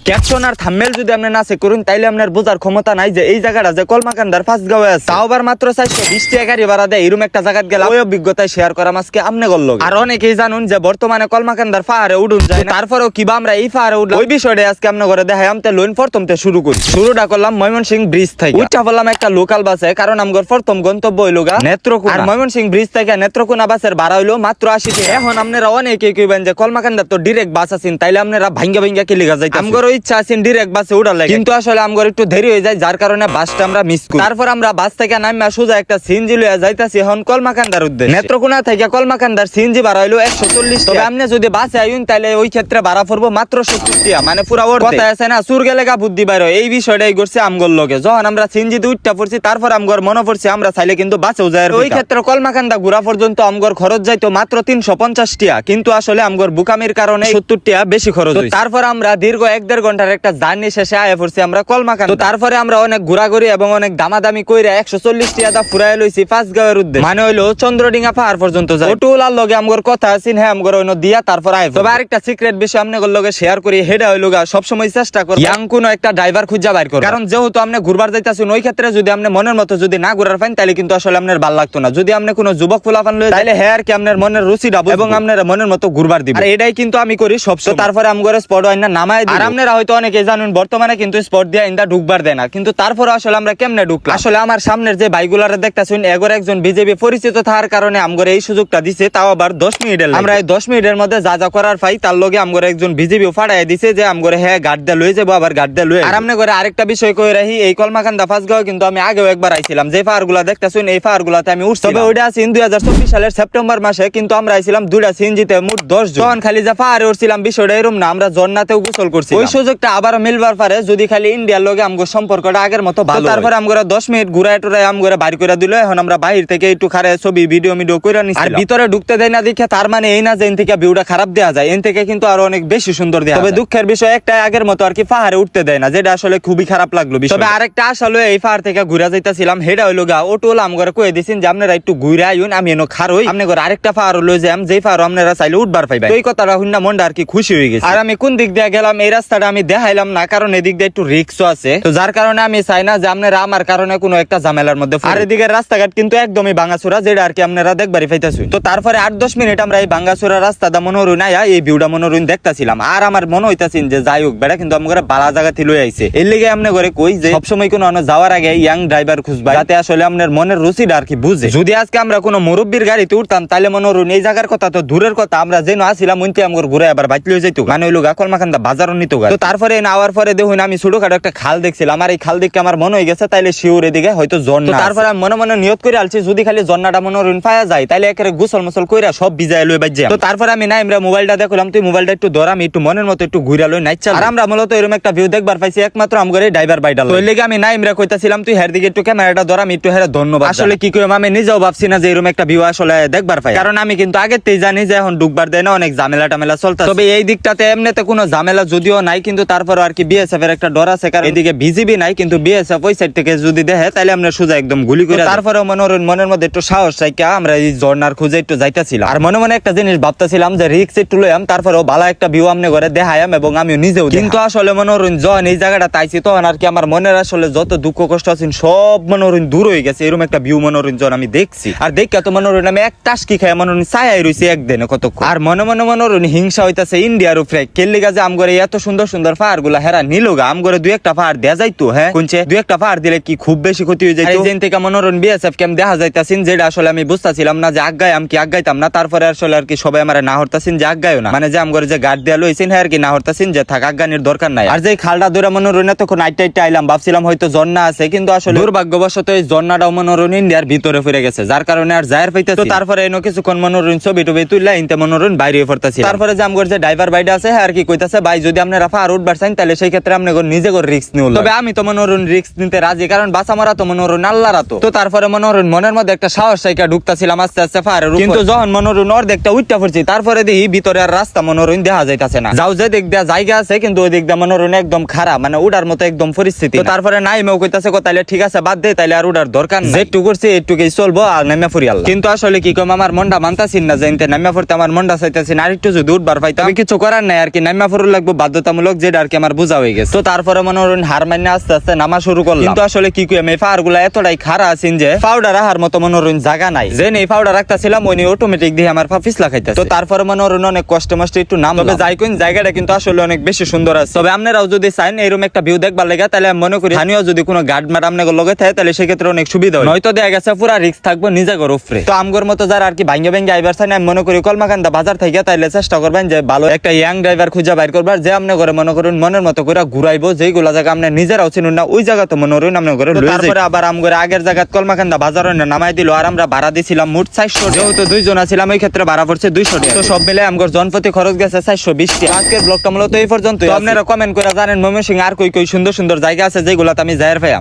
Caption আর thumbnail যদি আপনি না চেক করুন তাইলে আপনার বোঝার ক্ষমতা নাই যে এই জায়গাটা যে কলমাকান্দার ফাঁসগাঁওয়ে আছে। তাও আবার মাত্র 420 টাকা গাড়ি ভাড়া দেয় এরকম একটা জায়গায় গেলাম। ওই অভিজ্ঞতায় শেয়ার করা আজকে আমনে গল্ল। আর অনেকেই জানুন যে বর্তমানে কলমাকান্দার পাহাড়ে উঠুন যায় না, তারপরেও কিবা আমরা এই পাহাড়ে উঠলাম ওই বিষয়টা আজকে আপনার ঘরে দেখাই। আমতে লোন প্রথমতে শুরু করি। শুরুটা করলাম ময়মনসিংহ ব্রিজ থেকে। উঠা বললাম একটা লোকাল বাসে, কারণ আমগর প্রথম গন্তব্য হইল নেত্রকোনা। আর ময়মনসিংহ ব্রিজ থেকে নেত্রকোনা বাসের ভাড়া হইলো মাত্র 80 টাকা। এখন আপনারা অনেকে কইবেন যে কলমাকান্দার তো ডাইরেক্ট বাস আছেন, তাইলে আপনারা ভাঙ্গা ভাঙ্গা কি লিখা যায়। আমগর ইচ্ছা আছেন ডাইরেক্ট বাসে উঠার লাগে, কিন্তু আসলে আমগর একটু দেরি হয়ে যায়, যার কারণে বাসটা আমরা মিস করি। তারপর আমরা বাস থেকে নামা সোজা একটা সিএনজি লইয়া যাইতাছি এখন কলমাকান্দার উদ্দেশ্যে। নেত্রকোনা থেকে কলমাকান্দার সিএনজি ভাড়া হইলো 140 টাকা। তবে আপনি যদি বাসে আইন তাইলে ওই ক্ষেত্রে ভাড়া পড়বো মাত্র 70 টাকা, মানে পুরা ওর কথা আছে না সুর গেলে গা বুদ্ধি বাইর। এই বিষয়টাই করছে আমগর লগে। যখন আমরা সিএনজিতে উঠটা পড়ছি তারপর আমগর মনে পড়ছে আমরা চাইলে কিন্তু বাসেও যাই। ওই ক্ষেত্রে কলমাকান্দা ঘোরা পর্যন্ত আমগর খরচ যাইতো মাত্র 350 টাকা, কিন্তু আসলে আমগর বুকামির কারণে 70 টাকা বেশি খরচ হইছে। তারপর আমরা দীর্ঘ 1-1.5 ঘন্টার একটা জার্নি শেষে আয়া পড়ছি আমরা কলমাকান্দা। তারপরে আমরা অনেক ঘোরাঘুরি এবং অনেক দামাদামি কইরা 140 টাকা দা ফুরাই লইছি ফাঁসগাঁওয়ের উদ্দেশ্যে, মানে হইলো চন্দ্রডিঙ্গা পাহাড় পর্যন্ত যাই। ওটুলার লগে আমগর কথা আছেন, হ্যাঁ আমগর অন্য দিয়া তারপর আয়। তবে আরেকটা সিক্রেট বিষয় আমনের লগে শেয়ার করি, হেডা হইলো সব সময় চেষ্টা করব ইয়াং কোন একটা ড্রাইভার খুঁজা বাইর করব, কারণ যেহেতু আপনি ঘুরবার যাইতাছেন ওই ক্ষেত্রে যদি আপনি মনের মতো যদি না ঘুরার পান তাহলে কিন্তু আসলে আপনার ভালো লাগতো না। যদি আপনি কোনো যুবক ফুলাফান লয় তাহলে হ্যাঁ আর কি আপনার মনের রুচি ডাবো এবং আপনার মনের মতো ঘুরবার দিবেন। আর এটাই কিন্তু আমি করি সবসময়। তারপরে আমগর স্পট আইনা নামায় দিই। আর আপনারা হয়তো অনেকে জানেন বর্তমানে কিন্তু স্পট দিয়ে ইন্দা ঢুকবার দেয় না, কিন্তু তারপরে আসলে আমরা কেমনে ঢুকলাম। আসলে আমার সামনের যে বাইকগুলারে দেখতাছেন এগর একজন বিজেপি পরিচিত থাকার কারণে আমগর এই সুযোগটা দিছে, তাও আবার 10 মিনিটের। আমরা এই 10 মিনিটের মধ্যে যা যা করার পাই তার লগে আমগর একজন বিজেপি ফাড়াই দিছে যে আমগর হ্যাঁ গার্ড দিয়ে লয়ে যাবো, আবার গার্ড দিয়ে লয়ে। আর আমনে করে আরেকটা বিষয় কই রাখি, এই কলমাকান্দা ফাঁসগাঁও কিন্তু আমি আগেও একবার আইছিলাম। যে পাহাড়গুলা দেখতাছেন এই পাহাড়গুলাতে আমি উঠছি। তবে ওইটা আছে 2024 সালের সেপ্টেম্বর মাসে, কিন্তু আমরা আইছিলাম দুইটা সিএনজিতে মোট 10 জন। তখন খালি যা পাহাড়ে উঠছিলাম বিষয়টা এরকম না, আমরা জন্নাতেও গোসল করছি। ওই সুযোগটা আবার মিলবার পারে যদি খালি ইন্ডিয়ার লগে আমগো সম্পর্কটা আগের মতো ভালো। তারপর আমগরা 10 মিনিট ঘুরায় টুরায় আমগরা বাইর করে দিল। এখন আমরা বাইরে থেকে একটু খারে ছবি ভিডিও কইরা নিছি। আর ভিতরে ঢুকতে দেয় না দেখে তার মানে এই না যে এন থেকে ভিউটা খারাপ দেয়া যায়, এন থেকে কিন্তু আরো অনেক বেশি সুন্দর দেয়া যায়। তবে দুঃখের বিষয় একটা, আগের মতো আর কি পাহাড়ে উঠতে দেয় না, যেটা আসলে খুবই খারাপ লাগলো বিষয়। তবে আরেকটা আসলে এই পাহাড় থেকে ঘুরা যাইতাছিলাম, হেডা হইলো গা ওটোল আমগরা কই দিছেন যে আপনারা একটু ঘুরে আইন, আমি এনো খারই আপনি ঘর আরেকটা পাহাড় লই যাম, যেই পাহাড় আপনারা চাইলে উঠবার পাইবেন। এই কথাটা শুননা মনটা আর কি খুশি হয়ে গেছে। আর আমি কোন দিক দিয়ে গেলাম এই রাস্তাটা আমি দেখাইলাম না, কারণ এদিক দিয়ে একটু রিস্কও আছে, তো যার কারণে আমি চাই না যে আপনারা আমার কারণে কোনো একটা ঝামেলার মধ্যে। আর এদিকে রাস্তাঘাট কিন্তু একদমই ভাঙাচোরা, যেটা আর কি আপনারা দেখবারই পাইতাছেন। তো তারপরে 8-10 মিনিট আমরা এই ভাঙাচোরা রাস্তাটা মনোরঞ্জন আয়া এই ভিউটা মনোরঞ্জন দেখতাছিলাম। আর আমার মনে হইতাছিল যে যাই হোক বেড়া কিন্তু আমরা বালা জায়গা থেকে লই আইছে। এর লিগে আপনি করে কই যে সবসময় কোনো যাওয়ার আগে ইয়াং ড্রাইভার খুঁজবা, যাতে আসলে আপনার মনের রুচিটা আর কি বুঝে। যদি আজকে আমরা কোনো মুরব্বীর গাড়িতে উঠতাম তাহলে মনোরঞ্জন এই জায়গার কথা তো দূরের কথা, আমরা যেন আসিলাম উনতে আমগর ঘুরে আবার বাইক লই যাইতো, মানে হইলো কলমাকান্দা বাজারও নিত। তো তারপরে নাওয়ার পরে দেখুন আমি ছোটখাটো একটা খাল দেখছিলাম, আর এই খাল দেখে আমার মনে হয়ে গেছে তাইলে শিউর এদিকে হয়তো ঝর্ণা। তারপরে আমি মনে মনে নিয়ত করে আলছি যদি খালি ঝর্ণাটা মনোরঞ্জন পাওয়া যায় তাইলে একেবারে গোসল মোসল কইরা সব ভিজায় লই বাজে। তো তারপরে আমি না আমরা মোবাইলটা দেখলাম, তুই মোবাইলটা একটু ধর, আমি একটু মনের মতো একটু ঘুরা লই নাইচা। আর আমরা মূলত এরকম একটা ভিউ দেখবার পাইছি একমাত্র আমগরে ড্রাইভার বাইডাল। তো এর লিগে আমি না আমরা কইতাছিলাম তুই হের দিকে একটু ক্যামেরাটা ধর, আমি একটু হেরে ধন্যবাদ। আসলে কি কইম আমি নিজেও ভাবছি না যে এরকম একটা ভিউ আসলে দেখবার পাই, কারণ আমি কিন্তু আগেতেই জানি যে এখন ঢুকবার দেয় না, অনেক ঝামেলা টামেলা চলতে। তবে এই দিকটাতে এমনিতে কোনো ঝামেলা যদিও নাই, কিন্তু তারপর আর কি বিএসএফ এর একটা ডর আছে, কারণ এদিকে বিজিবি নাই, কিন্তু বিএসএফ ওই সাইড থেকে যদি দেখে তাহলে আমরা সোজা একদম গুলি করে। তারপরে মনের মধ্যে একটু সাহস রাখা আমরা এই ঝর্ণার খুঁজে একটু যাইতাছিলাম। আর মনে মনে একটা জিনিস ভাবতেছিলাম যে রিক্স একটু লইয়াম, তারপরেও ভালো একটা ভিউ আমনে করে দেখায়াম এবং আমিও নিজেও। কিন্তু আসলে মনোরঞ্জন এই জায়গাটা তাইছি তখন আর কি আমার মনের আসলে যত দুঃখ কষ্ট আছে সব মনোরঞ্জন দূর হয়ে গেছে। এরকম একটা ভিউ মনোরঞ্জন আমি দেখছি, আর দেখা তো মনোরঞ্জন আমি এক টাসকি খাই মনোরঞ্জন ছায়াই রয়েছে একদিনে কতক্ষণ। আর মনে মনে মনোরঞ্জন হিংসা হইতাছে ইন্ডিয়ার উপরে, কেল্লি গাছে আমগরে এত সুন্দর সুন্দর পাহাড় গুলা হেরা নিলোগা, আমগরে দুই একটা পাহাড় দেয়া যাইতো। হ্যাঁ কোনছে দুই একটা পাহাড় দিলে কি খুব বেশি ক্ষতি হয়ে যাইতো। যেন থেকে মনোরঞ্জন বিএসএফ ক্যাম্প দেখা যাইতাছেন, যেটা আসলে আমি বুঝতাছিলাম না যে আগায় আমি কি আগাইতাম না। তারপরে আসলে আর কি সবাই আমার না হরতাছেন যে আগায়ও না, মানে যে আমগরে যে গার্ড দেয়া লইছেন হ্যাঁ আর কি না হরতাছেন যে থাক আগানির দরকার নাই। আর যে খালটা ধরে মনোরঞ্জন তখন আইটা আইলাম, ভাবছিলাম হয়তো ঝর্ণা আছে, কিন্তু আসলে দুর্ভাগ্যবশত এই ঝর্ণাটাও মনোরঞ্জন ইন্ডিয়ার ভিতরে ফিরে গেছে, যার কারণে আর যায়ের পাইতে। তো তারপরে এনো কিছুক্ষণ মনোরঞ্জন ছবি টবি তুললা ইনতে মনোরঞ্জন বাইরে পড়তাছি। তারপরে যে আমগর যে ড্রাইভার বাইডা আছে হ্যাঁ আর কি কইতাছে ভাই যদি আপনারা পাহাড় উঠবার চান তাহলে সেই ক্ষেত্রে আপনি নিজে করে রিস্ক নিউল। তবে আমি তো মনোরঞ্জন রিস্ক নিতে রাজি, কারণ বাঁচা মারা তো মনোরঞ্জন আল্লাহর হাতে। তো তারপরে মনোরঞ্জন মনের মধ্যে একটা সাহস চাইকা ঢুকতাছিলাম আস্তে আস্তে পাহাড়ের উপর। কিন্তু যখন মনোরঞ্জন অর্ধেকটা উঠটা পড়ছি তারপরে দেখি ভিতরে আর রাস্তা মনোরঞ্জন দেখা যাইতাছে না। যাও যে দিক দিয়া জায়গা আছে কিন্তু ওই দিক দিয়া মনোরঞ্জন একদম খারাপ, মানে উড়ার মতো একদম পরিস্থিতি। তো তারপরে নাই মেও কইতাছে তাইলে ঠিক আছে বাদ দে, তাইলে আর উড়ার দরকার নাই, যেটুকু করছি এইটুকুই চলবো আর নামিয়া ফুরি আল্লাহ। কিন্তু আসলে কি কম আমার মনটা মানতাছি না যে নামিয়া ফুরতে আমার মনটা চাইতাছি না, আর একটু যদি উঠবার পাইতাম কিছু করার নাই আর কি, নামিয়া ফুরুর লাগবো বাধ্যতামূলক, যেটা আর কি আমার বোঝা হয়ে গেছে। তো তারপরে মনে করুন হার মাইনে আস্তে আস্তে নামা শুরু করলাম। কিন্তু আসলে কি কই আমি পাহাড় গুলা এতটাই খাড়া আছেন যে পাউডার রাখার মতো মনে করুন জায়গা নাই। যে নেই পাউডার রাখতেছিলাম ওই অটোমেটিক দিয়ে আমার পা পিছলা খাইতেছে। তো তারপরে মনে করুন অনেক কষ্ট মষ্ট একটু নাম, তবে যাই কোন জায়গাটা কিন্তু আসলে অনেক বেশি সুন্দর আছে। তবে আপনারাও যদি চান এরকম একটা ভিউ দেখবার লাগে তাহলে আমি মনে করি স্থানীয় যদি কোনো গার্ড ম্যাড আপনাকে লগে থাকে তাহলে সেক্ষেত্রে অনেক সুবিধা হয়। নয়তো দেখা গেছে পুরা রিস্ক থাকবো নিজে ঘর উপরে। তো আমগর মতো যারা আর কি ভাঙ্গে ভাঙ্গে আইবার চাই না, আমি মনে করি কলমাকান্দা বাজার থেকে তাইলে চেষ্টা করবেন যে ভালো একটা ইয়াং ড্রাইভার খুঁজে বাইর করবার, যে আপনি করে মনে করুন মনের মতো করে ঘুরাইবো, যেগুলা জায়গা আপনি নিজেরাও চিনুন না ওই জায়গা তো মনে করুন আপনি করে। তারপরে আবার আমগরে আগের জায়গা কলমাকান্দা বাজার নামাই দিল, আর আমরা ভাড়া দিছিলাম মোট 400। যেহেতু 2 জন ছিলাম ওই ক্ষেত্রে ভাড়া পড়ছে 200 টাকা। তো সব মিলে আমগর জনপ্রতি খরচ গেছে 420 টাকা। আজকের ব্লগটা মূলত এই পর্যন্ত। আপনারা কমেন্ট করে জানেন ময়মনসিংহে আর কই কই সুন্দর সুন্দর জায়গা আছে যেগুলাতে আমি যাইর পাইম।